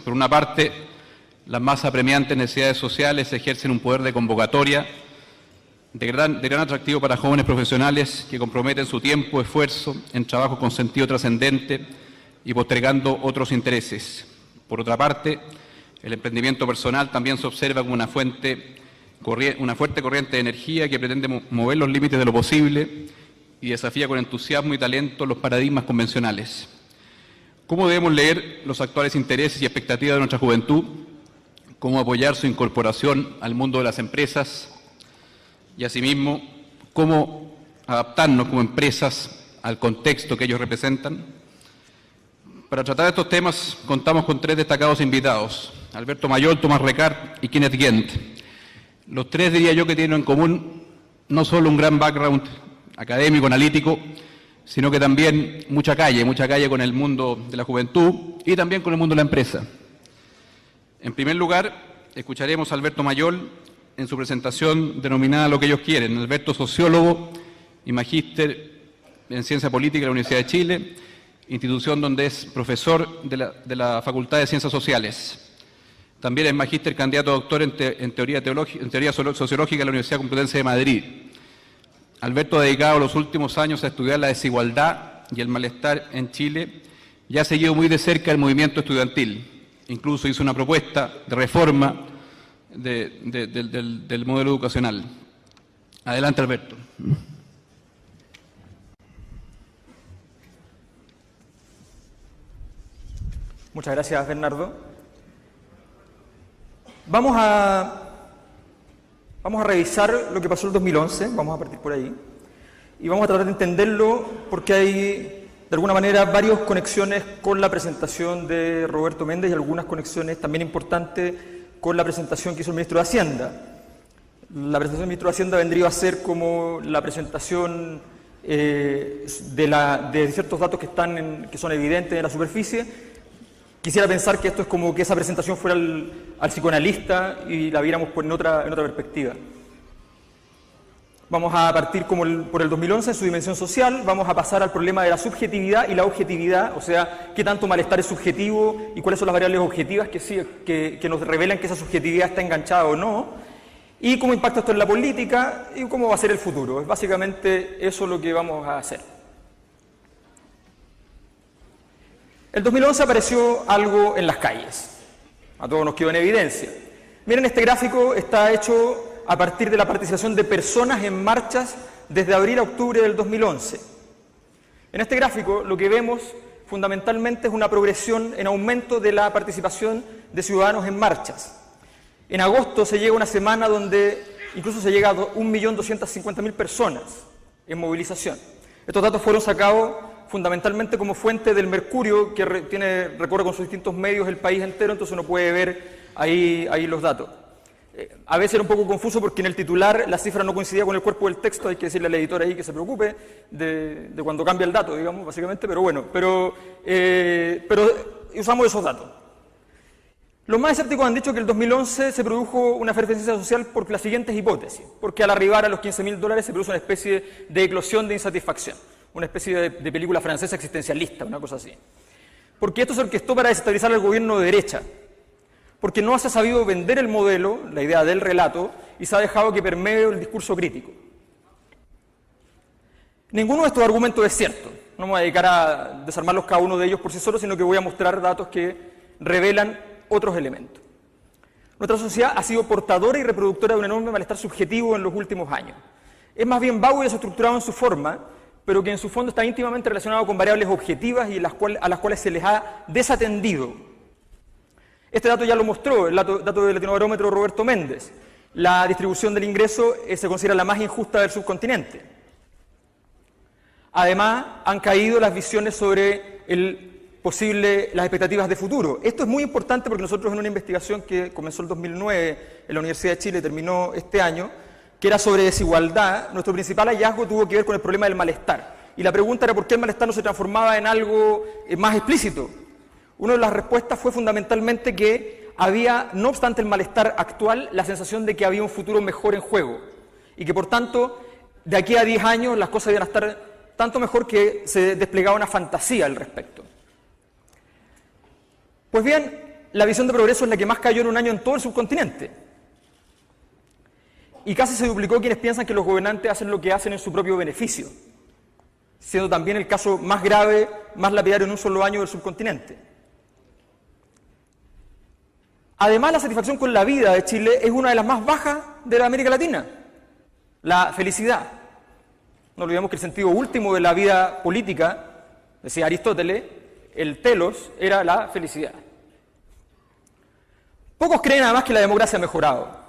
Por una parte, las más apremiantes necesidades sociales ejercen un poder de convocatoria de gran atractivo para jóvenes profesionales que comprometen su tiempo, esfuerzo en trabajo con sentido trascendente y postergando otros intereses. Por otra parte, el emprendimiento personal también se observa como una fuerte corriente de energía que pretende mover los límites de lo posible y desafía con entusiasmo y talento los paradigmas convencionales. ¿Cómo debemos leer los actuales intereses y expectativas de nuestra juventud? ¿Cómo apoyar su incorporación al mundo de las empresas? Y asimismo, ¿cómo adaptarnos como empresas al contexto que ellos representan? Para tratar estos temas contamos con tres destacados invitados: Alberto Mayol, Tomás Recart y Kenneth Gent. Los tres, diría yo, que tienen en común no solo un gran background académico, analítico, sino que también mucha calle con el mundo de la juventud y también con el mundo de la empresa. En primer lugar, escucharemos a Alberto Mayol en su presentación denominada Lo que ellos quieren. Alberto, sociólogo y magíster en Ciencia Política de la Universidad de Chile, institución donde es profesor de la Facultad de Ciencias Sociales. También es magíster candidato a doctor en teoría sociológica de la Universidad Complutense de Madrid. Alberto ha dedicado los últimos años a estudiar la desigualdad y el malestar en Chile y ha seguido muy de cerca el movimiento estudiantil. Incluso hizo una propuesta de reforma del modelo educacional. Adelante, Alberto. Muchas gracias, Bernardo. Vamos a revisar lo que pasó en el 2011, vamos a partir por ahí, y vamos a tratar de entenderlo porque hay, de alguna manera, varias conexiones con la presentación de Roberto Méndez y algunas conexiones también importantes con la presentación que hizo el ministro de Hacienda. La presentación del ministro de Hacienda vendría a ser como la presentación de ciertos datos que son evidentes en la superficie. Quisiera pensar que esto es como que esa presentación fuera al psicoanalista y la viéramos en otra perspectiva. Vamos a partir por el 2011 en su dimensión social, vamos a pasar al problema de la subjetividad y la objetividad, o sea, qué tanto malestar es subjetivo y cuáles son las variables objetivas que nos revelan que esa subjetividad está enganchada o no, y cómo impacta esto en la política y cómo va a ser el futuro. Es básicamente eso lo que vamos a hacer. El 2011 apareció algo en las calles, a todos nos quedó en evidencia. Miren, este gráfico está hecho a partir de la participación de personas en marchas desde abril a octubre del 2011. En este gráfico lo que vemos fundamentalmente es una progresión en aumento de la participación de ciudadanos en marchas. En agosto se llega a una semana donde incluso se llega a 1.250.000 personas en movilización. Estos datos fueron sacados fundamentalmente como fuente del Mercurio, que recorre con sus distintos medios el país entero, entonces uno puede ver ahí los datos. A veces era un poco confuso porque en el titular la cifra no coincidía con el cuerpo del texto, hay que decirle al editor ahí que se preocupe de cuando cambia el dato, digamos, básicamente, pero bueno, pero usamos esos datos. Los más escépticos han dicho que el 2011 se produjo una efervescencia social por las siguientes hipótesis, porque al arribar a los $15.000 se produce una especie de eclosión de insatisfacción, una especie de película francesa existencialista, una cosa así. Porque esto se orquestó para desestabilizar al gobierno de derecha, porque no se ha sabido vender el modelo, la idea del relato, y se ha dejado que permee el discurso crítico. Ninguno de estos argumentos es cierto. No me voy a dedicar a desarmarlos cada uno de ellos por sí solo, sino que voy a mostrar datos que revelan otros elementos. Nuestra sociedad ha sido portadora y reproductora de un enorme malestar subjetivo en los últimos años. Es más bien vago y desestructurado en su forma, pero que en su fondo está íntimamente relacionado con variables objetivas y a las cuales se les ha desatendido. Este dato ya lo mostró el dato del Latinobarómetro Roberto Méndez. La distribución del ingreso se considera la más injusta del subcontinente. Además, han caído las visiones sobre las expectativas de futuro. Esto es muy importante porque nosotros en una investigación que comenzó el 2009 en la Universidad de Chile y terminó este año, que era sobre desigualdad, nuestro principal hallazgo tuvo que ver con el problema del malestar. Y la pregunta era por qué el malestar no se transformaba en algo más explícito. Una de las respuestas fue fundamentalmente que había, no obstante el malestar actual, la sensación de que había un futuro mejor en juego. Y que por tanto, de aquí a 10 años las cosas iban a estar tanto mejor que se desplegaba una fantasía al respecto. Pues bien, la visión de progreso es la que más cayó en un año en todo el subcontinente. Y casi se duplicó quienes piensan que los gobernantes hacen lo que hacen en su propio beneficio, siendo también el caso más grave, más lapidario en un solo año del subcontinente. Además, la satisfacción con la vida de Chile es una de las más bajas de la América Latina, la felicidad. No olvidemos que el sentido último de la vida política, decía Aristóteles, el telos, era la felicidad. Pocos creen además que la democracia ha mejorado.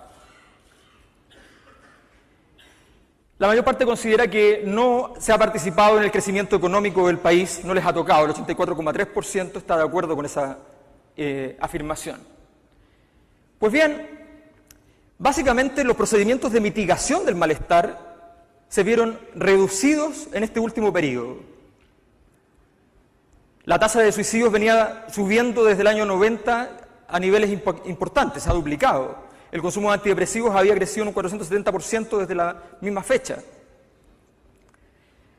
La mayor parte considera que no se ha participado en el crecimiento económico del país, no les ha tocado, el 84,3% está de acuerdo con esa afirmación. Pues bien, básicamente los procedimientos de mitigación del malestar se vieron reducidos en este último periodo. La tasa de suicidios venía subiendo desde el año 90 a niveles importantes, se ha duplicado. El consumo de antidepresivos había crecido en un 470% desde la misma fecha.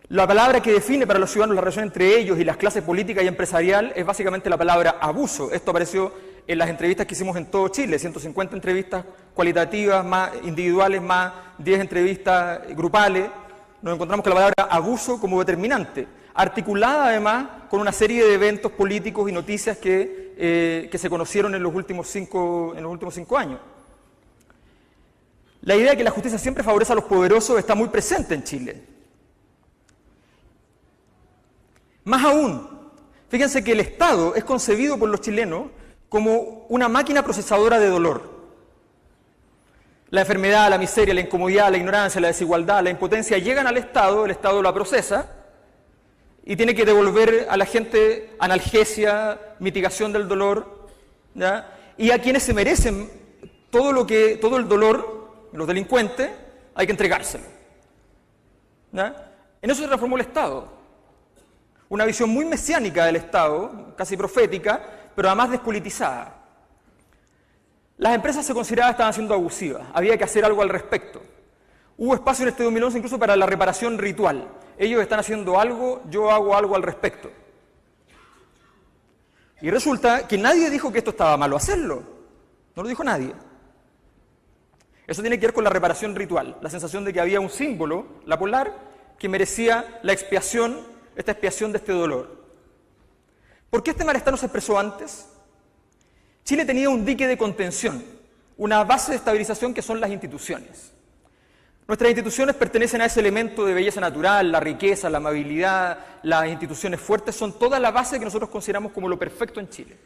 La palabra que define para los ciudadanos la relación entre ellos y las clases políticas y empresarial es básicamente la palabra abuso. Esto apareció en las entrevistas que hicimos en todo Chile, 150 entrevistas cualitativas, más individuales, más 10 entrevistas grupales. Nos encontramos con la palabra abuso como determinante, articulada además con una serie de eventos políticos y noticias que se conocieron en los últimos 5 años. La idea de que la justicia siempre favorece a los poderosos está muy presente en Chile. Más aún, fíjense que el Estado es concebido por los chilenos como una máquina procesadora de dolor. La enfermedad, la miseria, la incomodidad, la ignorancia, la desigualdad, la impotencia llegan al Estado, el Estado la procesa y tiene que devolver a la gente analgesia, mitigación del dolor, ¿ya? Y a quienes se merecen todo el dolor, los delincuentes, hay que entregárselo, ¿ya? En eso se transformó el Estado. Una visión muy mesiánica del Estado, casi profética, pero además despolitizada. Las empresas se consideraban estaban siendo abusivas, había que hacer algo al respecto. Hubo espacio en este 2011 incluso para la reparación ritual. Ellos están haciendo algo, yo hago algo al respecto. Y resulta que nadie dijo que esto estaba malo hacerlo. No lo dijo nadie. Eso tiene que ver con la reparación ritual, la sensación de que había un símbolo, la polar, que merecía la expiación, esta expiación de este dolor. ¿Por qué este malestar no se expresó antes? Chile tenía un dique de contención, una base de estabilización que son las instituciones. Nuestras instituciones pertenecen a ese elemento de belleza natural, la riqueza, la amabilidad, las instituciones fuertes, son toda la base que nosotros consideramos como lo perfecto en Chile.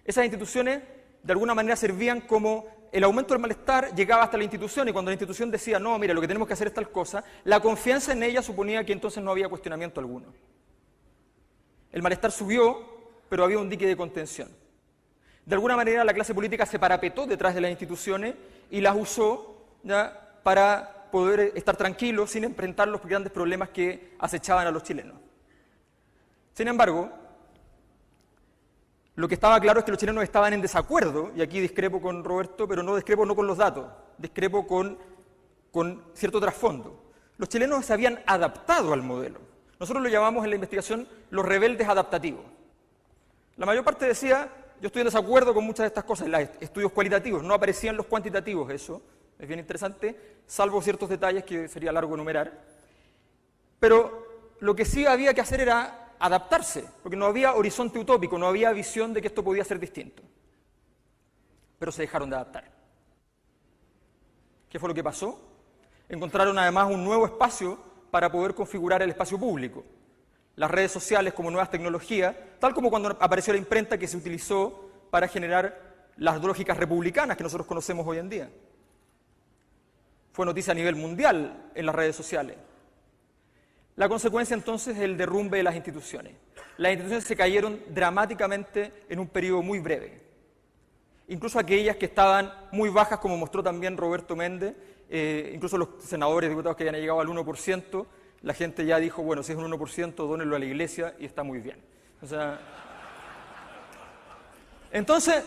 Esas instituciones de alguna manera servían como el aumento del malestar llegaba hasta la institución y cuando la institución decía, no, mira, lo que tenemos que hacer es tal cosa, la confianza en ella suponía que entonces no había cuestionamiento alguno. El malestar subió, pero había un dique de contención. De alguna manera la clase política se parapetó detrás de las instituciones y las usó, ¿ya?, para poder estar tranquilos sin enfrentar los grandes problemas que acechaban a los chilenos. Sin embargo, lo que estaba claro es que los chilenos estaban en desacuerdo, y aquí discrepo con Roberto, pero no discrepo no con los datos, discrepo con cierto trasfondo. Los chilenos se habían adaptado al modelo. Nosotros lo llamamos en la investigación los rebeldes adaptativos. La mayor parte decía, yo estoy en desacuerdo con muchas de estas cosas, en los estudios cualitativos, no aparecían los cuantitativos, eso es bien interesante, salvo ciertos detalles que sería largo enumerar. Pero lo que sí había que hacer era adaptarse, porque no había horizonte utópico, no había visión de que esto podía ser distinto. Pero se dejaron de adaptar. ¿Qué fue lo que pasó? Encontraron además un nuevo espacio para poder configurar el espacio público. Las redes sociales como nuevas tecnologías, tal como cuando apareció la imprenta que se utilizó para generar las lógicas republicanas que nosotros conocemos hoy en día. Fue noticia a nivel mundial en las redes sociales. La consecuencia entonces es el derrumbe de las instituciones. Las instituciones se cayeron dramáticamente en un periodo muy breve. Incluso aquellas que estaban muy bajas, como mostró también Roberto Méndez, incluso los senadores, diputados que habían llegado al 1%, la gente ya dijo, bueno, si es un 1%, dónenlo a la iglesia y está muy bien. O sea, entonces,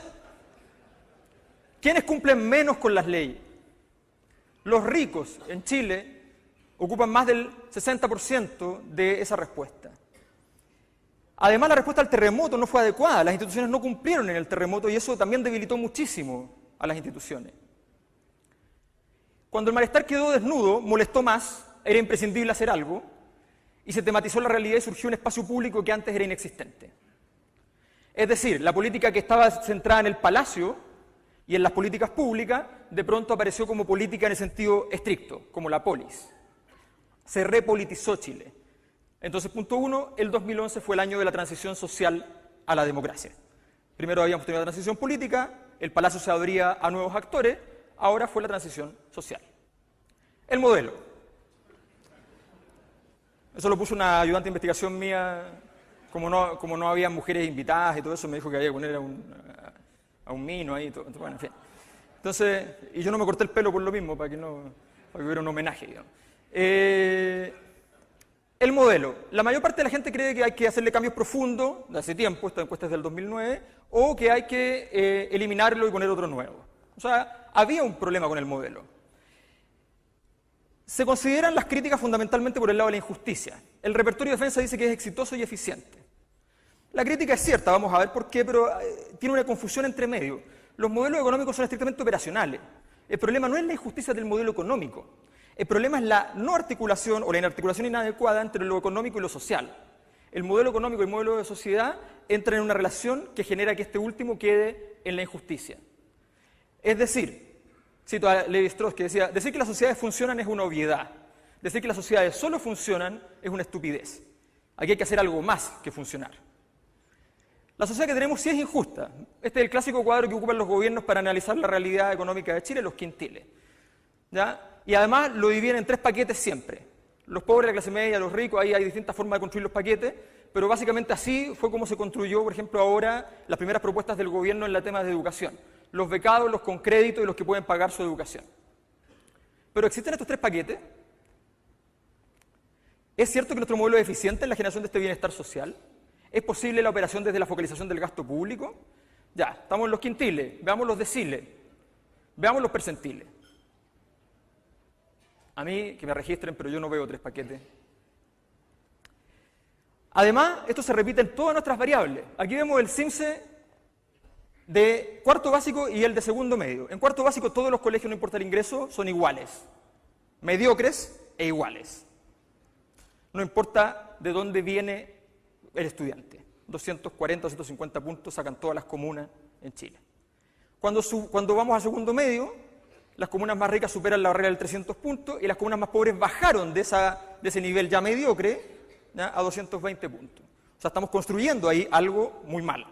¿quiénes cumplen menos con las leyes? Los ricos en Chile ocupan más del 60% de esa respuesta. Además, la respuesta al terremoto no fue adecuada, las instituciones no cumplieron en el terremoto y eso también debilitó muchísimo a las instituciones. Cuando el malestar quedó desnudo, molestó más, era imprescindible hacer algo, y se tematizó la realidad y surgió un espacio público que antes era inexistente. Es decir, la política que estaba centrada en el palacio y en las políticas públicas, de pronto apareció como política en el sentido estricto, como la polis. Se repolitizó Chile. Entonces, punto 1, el 2011 fue el año de la transición social a la democracia. Primero habíamos tenido la transición política, el palacio se abría a nuevos actores, ahora fue la transición social. El modelo. Eso lo puso una ayudante de investigación mía, como no había mujeres invitadas y todo eso, me dijo que había que poner a un mino ahí, todo, bueno, en fin. Entonces, y yo no me corté el pelo por lo mismo, para que hubiera un homenaje, digamos. El modelo. La mayor parte de la gente cree que hay que hacerle cambios profundos, de hace tiempo, esta encuesta es del 2009, o que hay que eliminarlo y poner otro nuevo. O sea, había un problema con el modelo. Se consideran las críticas fundamentalmente por el lado de la injusticia. El repertorio de defensa dice que es exitoso y eficiente. La crítica es cierta, vamos a ver por qué, pero tiene una confusión entre medio. Los modelos económicos son estrictamente operacionales. El problema no es la injusticia del modelo económico. El problema es la no articulación o la inarticulación inadecuada entre lo económico y lo social. El modelo económico y el modelo de sociedad entran en una relación que genera que este último quede en la injusticia. Es decir, cito a Levi-Strauss que decía, decir que las sociedades funcionan es una obviedad, decir que las sociedades solo funcionan es una estupidez. Aquí hay que hacer algo más que funcionar. La sociedad que tenemos sí es injusta. Este es el clásico cuadro que ocupan los gobiernos para analizar la realidad económica de Chile, los quintiles. ¿Ya? Y además lo dividen en 3 paquetes siempre. Los pobres, la clase media, los ricos, ahí hay distintas formas de construir los paquetes, pero básicamente así fue como se construyó, por ejemplo, ahora las primeras propuestas del gobierno en la tema de educación. Los becados, los con crédito y los que pueden pagar su educación. Pero ¿existen estos 3 paquetes? ¿Es cierto que nuestro modelo es eficiente en la generación de este bienestar social? ¿Es posible la operación desde la focalización del gasto público? Ya, estamos en los quintiles, veamos los deciles, veamos los percentiles. A mí, que me registren, pero yo no veo 3 paquetes. Además, esto se repite en todas nuestras variables. Aquí vemos el CIMSE de cuarto básico y el de segundo medio. En cuarto básico todos los colegios, no importa el ingreso, son iguales. Mediocres e iguales. No importa de dónde viene el estudiante. 240 o 150 puntos sacan todas las comunas en Chile. Cuando vamos al segundo medio, las comunas más ricas superan la barrera del 300 puntos y las comunas más pobres bajaron de ese nivel ya mediocre, ¿ya?, a 220 puntos. O sea, estamos construyendo ahí algo muy malo.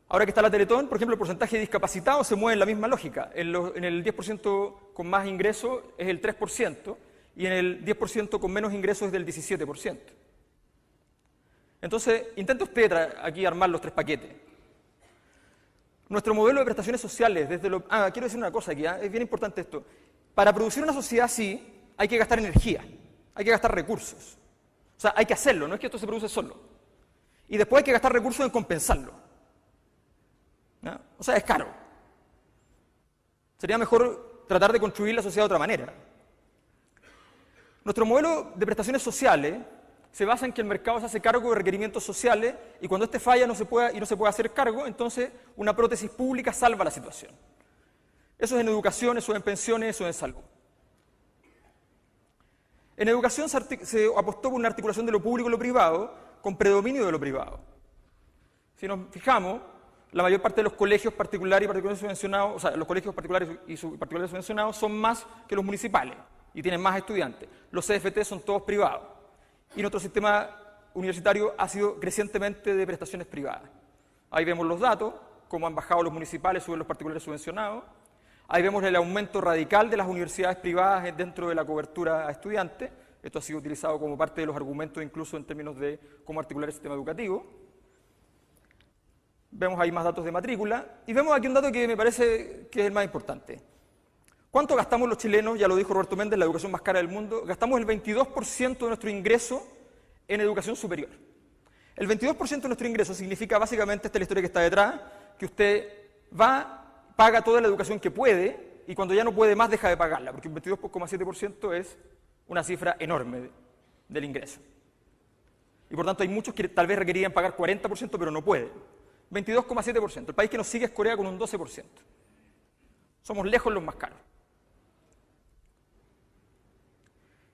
Ahora que está la Teletón, por ejemplo, el porcentaje de discapacitados se mueve en la misma lógica. En el 10% con más ingresos es el 3% y en el 10% con menos ingresos es del 17%. Entonces, intente usted aquí armar los 3 paquetes. Nuestro modelo de prestaciones sociales, quiero decir una cosa aquí, es bien importante esto. Para producir una sociedad así, hay que gastar energía, hay que gastar recursos. O sea, hay que hacerlo, no es que esto se produce solo. Y después hay que gastar recursos en compensarlo. ¿No? O sea, es caro. Sería mejor tratar de construir la sociedad de otra manera. Nuestro modelo de prestaciones sociales se basa en que el mercado se hace cargo de requerimientos sociales y cuando este falla y no se puede hacer cargo, entonces una prótesis pública salva la situación. Eso es en educación, eso es en pensiones, eso es en salud. En educación se apostó por una articulación de lo público y lo privado con predominio de lo privado. Si nos fijamos, la mayor parte de los colegios particulares y particulares subvencionados, o sea, los colegios particulares y particulares subvencionados son más que los municipales y tienen más estudiantes. Los CFT son todos privados. Y nuestro sistema universitario ha sido crecientemente de prestaciones privadas. Ahí vemos los datos, cómo han bajado los municipales sobre los particulares subvencionados. Ahí vemos el aumento radical de las universidades privadas dentro de la cobertura a estudiantes. Esto ha sido utilizado como parte de los argumentos incluso en términos de cómo articular el sistema educativo. Vemos ahí más datos de matrícula. Y vemos aquí un dato que me parece que es el más importante. ¿Cuánto gastamos los chilenos? Ya lo dijo Roberto Méndez, la educación más cara del mundo. Gastamos el 22% de nuestro ingreso en educación superior. El 22% de nuestro ingreso significa básicamente, esta es la historia que está detrás, que usted paga toda la educación que puede y cuando ya no puede más deja de pagarla, porque un 22,7% es una cifra enorme del ingreso. Y por tanto hay muchos que tal vez requerirían pagar 40%, pero no pueden. 22,7%. El país que nos sigue es Corea con un 12%. Somos lejos los más caros.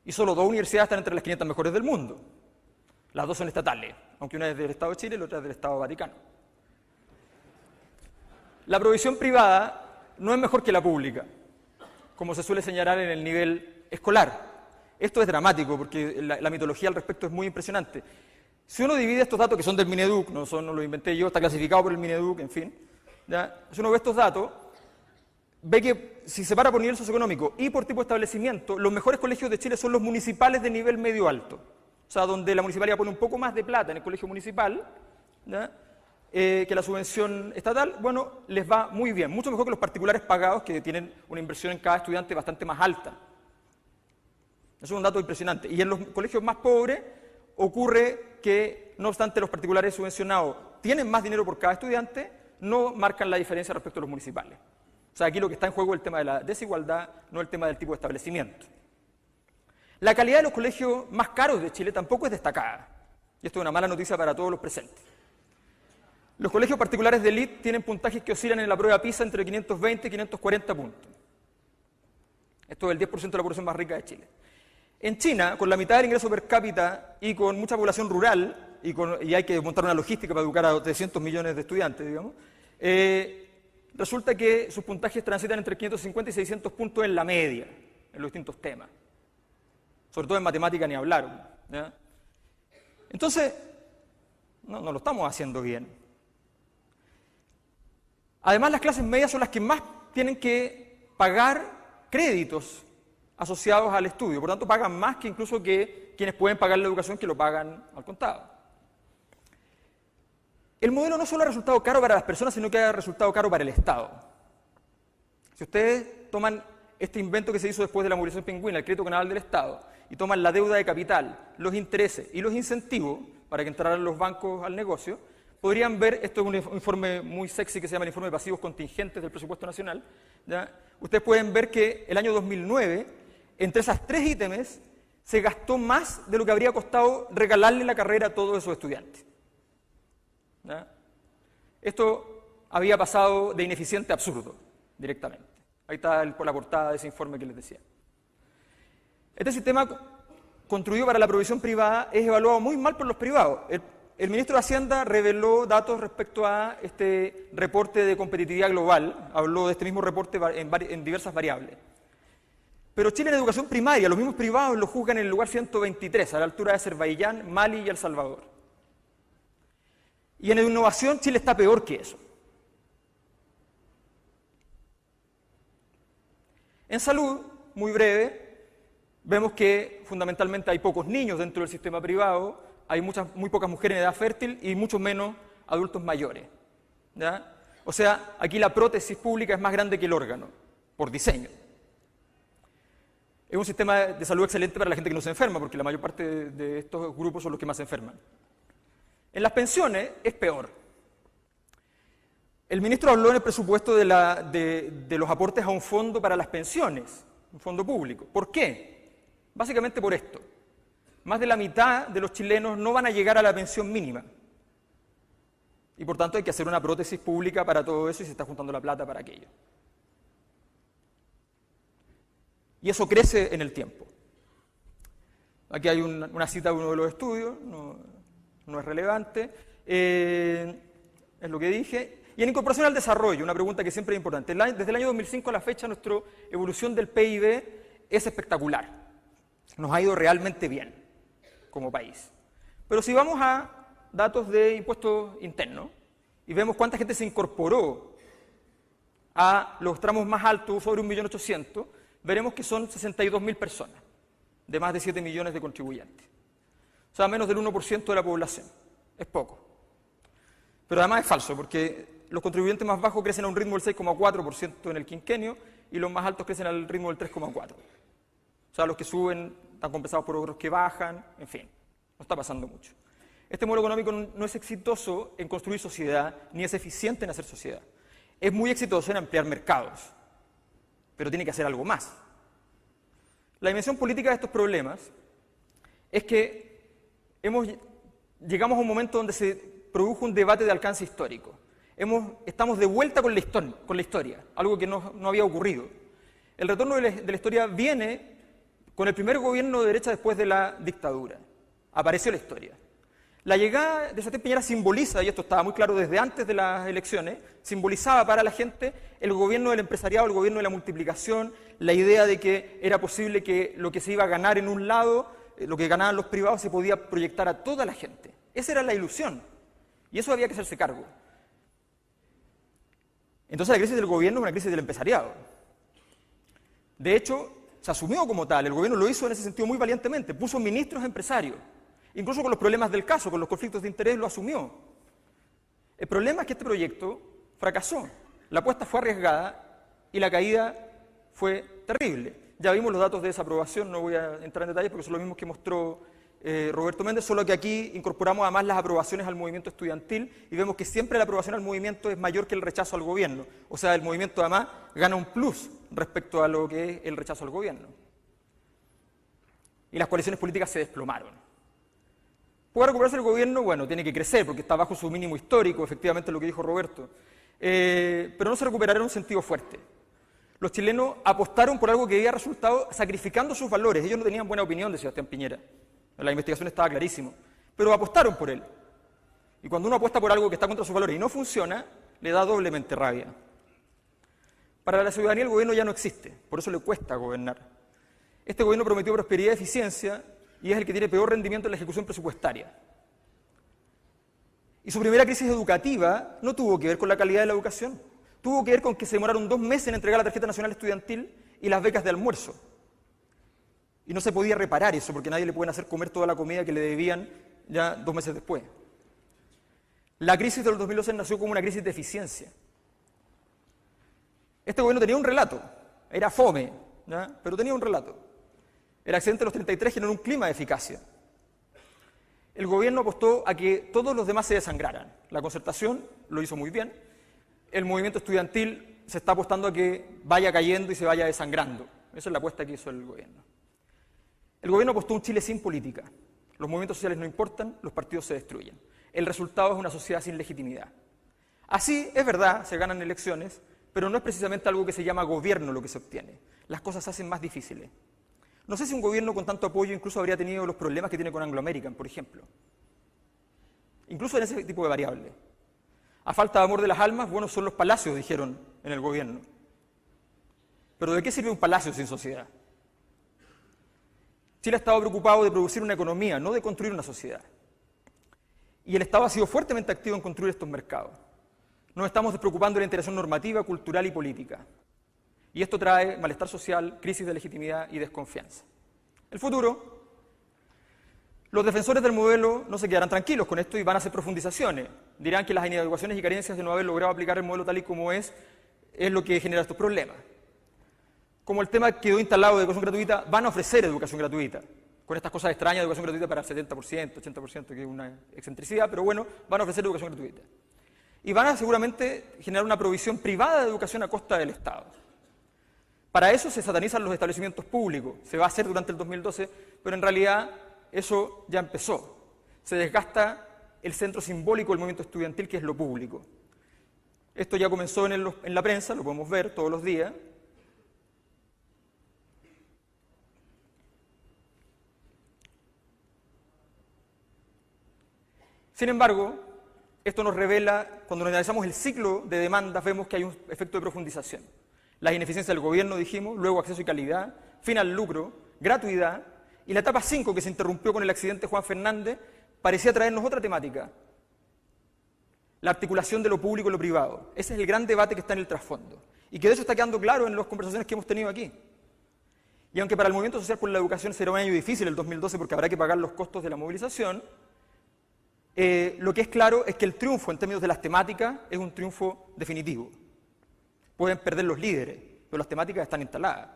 Y solo 2 universidades están entre las 500 mejores del mundo. Las 2 son estatales, aunque una es del Estado de Chile y la otra es del Estado Vaticano. La provisión privada no es mejor que la pública, como se suele señalar en el nivel escolar. Esto es dramático porque la mitología al respecto es muy impresionante. Si uno divide estos datos, que son del Mineduc, no los inventé yo, está clasificado por el Mineduc, en fin, ¿ya? Si uno ve estos datos, ve que si se separa por nivel socioeconómico y por tipo de establecimiento, los mejores colegios de Chile son los municipales de nivel medio-alto. O sea, donde la municipalidad pone un poco más de plata en el colegio municipal, ¿ya? Que la subvención estatal, bueno, les va muy bien. Mucho mejor que los particulares pagados, que tienen una inversión en cada estudiante bastante más alta. Eso es un dato impresionante. Y en los colegios más pobres ocurre que, no obstante, los particulares subvencionados tienen más dinero por cada estudiante, no marcan la diferencia respecto a los municipales. O sea, aquí lo que está en juego es el tema de la desigualdad, no el tema del tipo de establecimiento. La calidad de los colegios más caros de Chile tampoco es destacada. Y esto es una mala noticia para todos los presentes. Los colegios particulares de élite tienen puntajes que oscilan en la prueba PISA entre 520 y 540 puntos. Esto es el 10% de la población más rica de Chile. En China, con la mitad del ingreso per cápita y con mucha población rural, y hay que montar una logística para educar a 300 millones de estudiantes, digamos, resulta que sus puntajes transitan entre 550 y 600 puntos en la media, en los distintos temas. Sobre todo en matemática ni hablar, ¿ya? Entonces, no lo estamos haciendo bien. Además, las clases medias son las que más tienen que pagar créditos asociados al estudio. Por tanto, pagan más que incluso que quienes pueden pagar la educación, que lo pagan al contado. El modelo no solo ha resultado caro para las personas, sino que ha resultado caro para el Estado. Si ustedes toman este invento que se hizo después de la movilización pingüina, el crédito canal del Estado, y toman la deuda de capital, los intereses y los incentivos para que entraran los bancos al negocio, podrían ver, esto es un informe muy sexy que se llama el informe de pasivos contingentes del presupuesto nacional, ¿ya? Ustedes pueden ver que el año 2009, entre esas 3 ítems, se gastó más de lo que habría costado regalarle la carrera a todos esos estudiantes, ¿ya? Esto había pasado de ineficiente a absurdo, directamente. Ahí está por la portada de ese informe que les decía. Este sistema construido para la provisión privada es evaluado muy mal por los privados. El ministro de Hacienda reveló datos respecto a este reporte de competitividad global, habló de este mismo reporte en diversas variables. Pero Chile en educación primaria, los mismos privados lo juzgan en el lugar 123, a la altura de Azerbaiyán, Mali y El Salvador. Y en innovación Chile está peor que eso. En salud, muy breve, vemos que fundamentalmente hay pocos niños dentro del sistema privado, hay muy pocas mujeres en edad fértil y mucho menos adultos mayores, ¿ya? O sea, aquí la prótesis pública es más grande que el órgano, por diseño. Es un sistema de salud excelente para la gente que no se enferma, porque la mayor parte de estos grupos son los que más se enferman. En las pensiones es peor. El ministro habló en el presupuesto de los aportes a un fondo para las pensiones, un fondo público. ¿Por qué? Básicamente por esto. Más de la mitad de los chilenos no van a llegar a la pensión mínima. Y por tanto hay que hacer una prótesis pública para todo eso y se está juntando la plata para aquello. Y eso crece en el tiempo. Aquí hay una cita de uno de los estudios, no es relevante, es lo que dije. Y en incorporación al desarrollo, una pregunta que siempre es importante. Desde el año 2005 a la fecha, nuestra evolución del PIB es espectacular. Nos ha ido realmente bien como país. Pero si vamos a datos de impuestos internos y vemos cuánta gente se incorporó a los tramos más altos, sobre 1.800.000, veremos que son 62.000 personas, de más de 7 millones de contribuyentes. O sea, menos del 1% de la población. Es poco. Pero además es falso, porque los contribuyentes más bajos crecen a un ritmo del 6,4% en el quinquenio y los más altos crecen al ritmo del 3,4%. O sea, los que suben están compensados por otros que bajan, en fin, no está pasando mucho. Este modelo económico no es exitoso en construir sociedad, ni es eficiente en hacer sociedad. Es muy exitoso en ampliar mercados, pero tiene que hacer algo más. La dimensión política de estos problemas es que hemos llegamos a un momento donde se produjo un debate de alcance histórico. Estamos de vuelta con la historia, algo que no había ocurrido. El retorno de la historia viene con el primer gobierno de derecha después de la dictadura. Apareció la historia. La llegada de Sebastián Piñera simboliza, y esto estaba muy claro desde antes de las elecciones, simbolizaba para la gente el gobierno del empresariado, el gobierno de la multiplicación, la idea de que era posible que lo que se iba a ganar en un lado, lo que ganaban los privados, se podía proyectar a toda la gente. Esa era la ilusión, y eso había que hacerse cargo. Entonces la crisis del gobierno es una crisis del empresariado. De hecho, se asumió como tal, el gobierno lo hizo en ese sentido muy valientemente, puso ministros empresarios, incluso con los problemas del caso, con los conflictos de interés, lo asumió. El problema es que este proyecto fracasó, la apuesta fue arriesgada y la caída fue terrible. Ya vimos los datos de desaprobación, no voy a entrar en detalles porque son los mismos que mostró Roberto Méndez, solo que aquí incorporamos además las aprobaciones al movimiento estudiantil y vemos que siempre la aprobación al movimiento es mayor que el rechazo al gobierno. O sea, el movimiento además gana un plus respecto a lo que es el rechazo al gobierno. Y las coaliciones políticas se desplomaron. ¿Puede recuperarse el gobierno? Bueno, tiene que crecer porque está bajo su mínimo histórico, efectivamente lo que dijo Roberto. Pero no se recuperará en un sentido fuerte. Los chilenos apostaron por algo que había resultado sacrificando sus valores. Ellos no tenían buena opinión de Sebastián Piñera. La investigación estaba clarísimo. Pero apostaron por él. Y cuando uno apuesta por algo que está contra sus valores y no funciona, le da doblemente rabia. Para la ciudadanía el gobierno ya no existe. Por eso le cuesta gobernar. Este gobierno prometió prosperidad y eficiencia y es el que tiene peor rendimiento en la ejecución presupuestaria. Y su primera crisis educativa no tuvo que ver con la calidad de la educación. Tuvo que ver con que se demoraron 2 meses en entregar la tarjeta nacional estudiantil y las becas de almuerzo. Y no se podía reparar eso, porque nadie le puede hacer comer toda la comida que le debían ya 2 meses después. La crisis del 2012 nació como una crisis de eficiencia. Este gobierno tenía un relato, era fome, ¿ya? Pero tenía un relato. El accidente de los 33 generó un clima de eficacia. El gobierno apostó a que todos los demás se desangraran. La concertación lo hizo muy bien. El movimiento estudiantil se está apostando a que vaya cayendo y se vaya desangrando. Esa es la apuesta que hizo el gobierno. El gobierno apostó a un Chile sin política. Los movimientos sociales no importan, los partidos se destruyen. El resultado es una sociedad sin legitimidad. Así, es verdad, se ganan elecciones, pero no es precisamente algo que se llama gobierno lo que se obtiene. Las cosas se hacen más difíciles. No sé si un gobierno con tanto apoyo incluso habría tenido los problemas que tiene con Anglo American, por ejemplo. Incluso en ese tipo de variables. A falta de amor de las almas, buenos son los palacios, dijeron en el gobierno. Pero ¿de qué sirve un palacio sin sociedad? Chile ha estado preocupado de producir una economía, no de construir una sociedad. Y el Estado ha sido fuertemente activo en construir estos mercados. Nos estamos despreocupando de la integración normativa, cultural y política. Y esto trae malestar social, crisis de legitimidad y desconfianza. El futuro, los defensores del modelo no se quedarán tranquilos con esto y van a hacer profundizaciones. Dirán que las inadecuaciones y carencias de no haber logrado aplicar el modelo tal y como es lo que genera estos problemas. Como el tema quedó instalado de educación gratuita, van a ofrecer educación gratuita. Con estas cosas extrañas de educación gratuita para el 70%, 80%, que es una excentricidad, pero bueno, van a ofrecer educación gratuita. Y van a seguramente generar una provisión privada de educación a costa del Estado. Para eso se satanizan los establecimientos públicos. Se va a hacer durante el 2012, pero en realidad eso ya empezó. Se desgasta el centro simbólico del movimiento estudiantil, que es lo público. Esto ya comenzó en la prensa, lo podemos ver todos los días. Sin embargo, esto nos revela, cuando analizamos el ciclo de demandas, vemos que hay un efecto de profundización. Las ineficiencias del gobierno, dijimos, luego acceso y calidad, fin al lucro, gratuidad, y la etapa 5, que se interrumpió con el accidente Juan Fernández, parecía traernos otra temática, la articulación de lo público y lo privado. Ese es el gran debate que está en el trasfondo, y que de hecho está quedando claro en las conversaciones que hemos tenido aquí. Y aunque para el movimiento social por la educación será un año difícil el 2012 porque habrá que pagar los costos de la movilización, lo que es claro es que el triunfo en términos de las temáticas es un triunfo definitivo. Pueden perder los líderes, pero las temáticas están instaladas.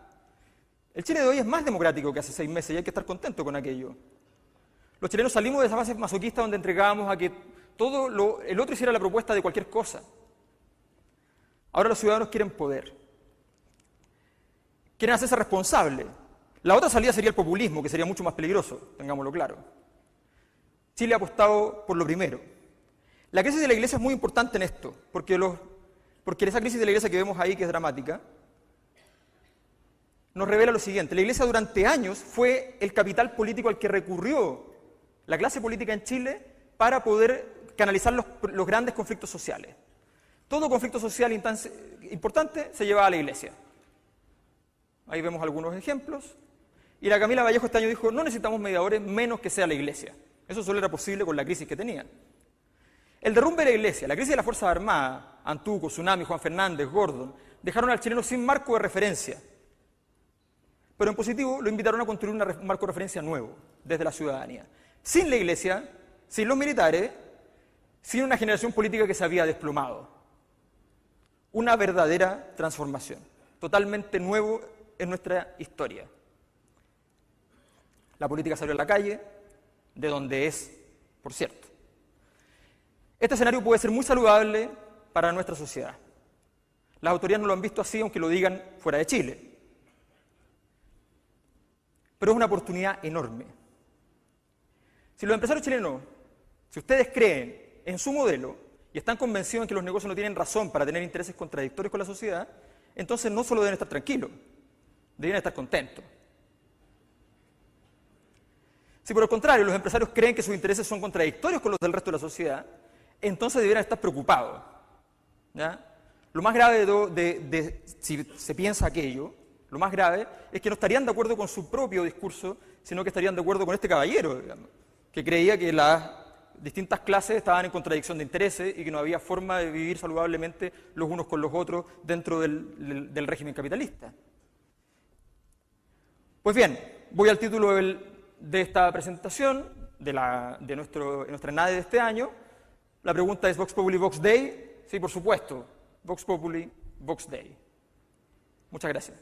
El Chile de hoy es más democrático que hace 6 meses y hay que estar contento con aquello. Los chilenos salimos de esa fase masoquista donde entregábamos a que el otro hiciera la propuesta de cualquier cosa. Ahora los ciudadanos quieren poder. Quieren hacerse responsables. La otra salida sería el populismo, que sería mucho más peligroso, tengámoslo claro. Chile ha apostado por lo primero. La crisis de la Iglesia es muy importante en esto, porque esa crisis de la Iglesia que vemos ahí, que es dramática, nos revela lo siguiente. La Iglesia durante años fue el capital político al que recurrió la clase política en Chile para poder canalizar los grandes conflictos sociales. Todo conflicto social importante se llevaba a la Iglesia. Ahí vemos algunos ejemplos. Y la Camila Vallejo este año dijo, no necesitamos mediadores menos que sea la Iglesia. Eso solo era posible con la crisis que tenían. El derrumbe de la Iglesia, la crisis de las Fuerzas Armadas, Antuco, Tsunami, Juan Fernández, Gordon, dejaron al chileno sin marco de referencia. Pero en positivo lo invitaron a construir un marco de referencia nuevo, desde la ciudadanía. Sin la Iglesia, sin los militares, sin una generación política que se había desplomado. Una verdadera transformación, totalmente nuevo en nuestra historia. La política salió a la calle, de donde es, por cierto. Este escenario puede ser muy saludable para nuestra sociedad. Las autoridades no lo han visto así, aunque lo digan fuera de Chile. Pero es una oportunidad enorme. Si los empresarios chilenos, si ustedes creen en su modelo y están convencidos en que los negocios no tienen razón para tener intereses contradictorios con la sociedad, entonces no solo deben estar tranquilos, deben estar contentos. Si por el contrario los empresarios creen que sus intereses son contradictorios con los del resto de la sociedad, entonces deberían estar preocupados. ¿Ya? Lo más grave si se piensa aquello, lo más grave es que no estarían de acuerdo con su propio discurso, sino que estarían de acuerdo con este caballero, digamos, que creía que las distintas clases estaban en contradicción de intereses y que no había forma de vivir saludablemente los unos con los otros dentro del régimen capitalista. Pues bien, voy al título de esta presentación, de nuestra NADE de este año. La pregunta es, ¿Vox Populi, Vox Dei? Sí, por supuesto, Vox Populi, Vox Dei. Muchas gracias.